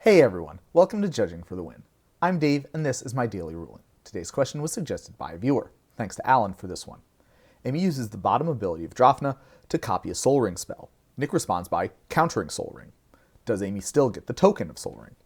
Hey everyone, welcome to Judging for the Win. I'm Dave and this is my daily ruling. Today's question was suggested by a viewer. Thanks to Alan for this one. Amy uses the bottom ability of Drafna to copy a Soul Ring spell. Nick responds by countering Soul Ring. Does Amy still get the token of Soul Ring?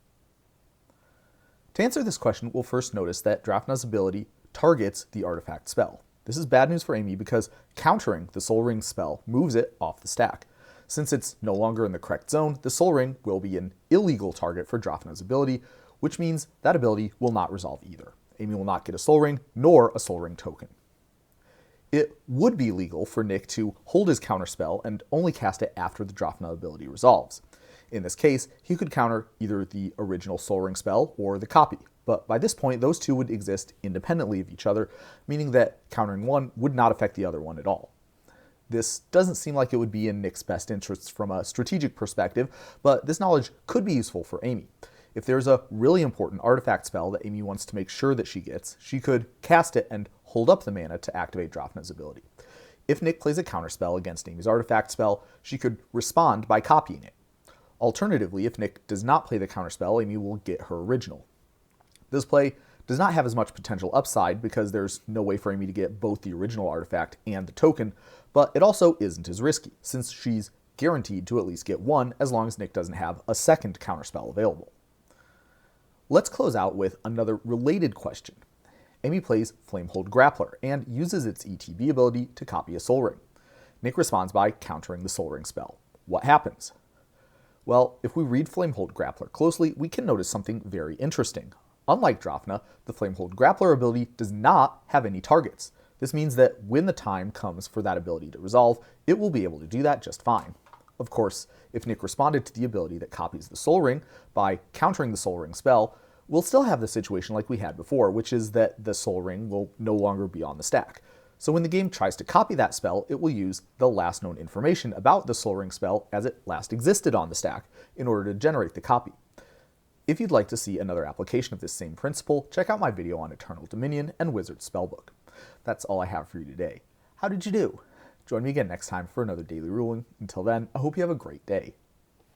To answer this question, we'll first notice that Drafna's ability targets the artifact spell. This is bad news for Amy because countering the Soul Ring spell moves it off the stack. Since it's no longer in the correct zone, the Soul Ring will be an illegal target for Drafna's ability, which means that ability will not resolve either. Amy will not get a Soul Ring, nor a Soul Ring token. It would be legal for Nick to hold his counterspell and only cast it after the Drafna ability resolves. In this case, he could counter either the original Soul Ring spell or the copy, but by this point those two would exist independently of each other, meaning that countering one would not affect the other one at all. This doesn't seem like it would be in Nick's best interests from a strategic perspective, but this knowledge could be useful for Amy. If there's a really important artifact spell that Amy wants to make sure that she gets, she could cast it and hold up the mana to activate Drafna's ability. If Nick plays a counterspell against Amy's artifact spell, she could respond by copying it. Alternatively, if Nick does not play the counterspell, Amy will get her original. This play does not have as much potential upside because there's no way for Amy to get both the original artifact and the token, but it also isn't as risky, since she's guaranteed to at least get one as long as Nick doesn't have a second counterspell available. Let's close out with another related question. Amy plays Flamehold Grappler and uses its ETB ability to copy a Soul Ring. Nick responds by countering the Soul Ring spell. What happens? Well, if we read Flamehold Grappler closely, we can notice something very interesting. Unlike Drafna, the Flamehold Grappler ability does not have any targets. This means that when the time comes for that ability to resolve, it will be able to do that just fine. Of course, if Nick responded to the ability that copies the Soul Ring by countering the Soul Ring spell, we'll still have the situation like we had before, which is that the Soul Ring will no longer be on the stack. So when the game tries to copy that spell, it will use the last known information about the Soul Ring spell as it last existed on the stack in order to generate the copy. If you'd like to see another application of this same principle, check out my video on Eternal Dominion and Wizard Spellbook. That's all I have for you today. How did you do? Join me again next time for another daily ruling. Until then, I hope you have a great day.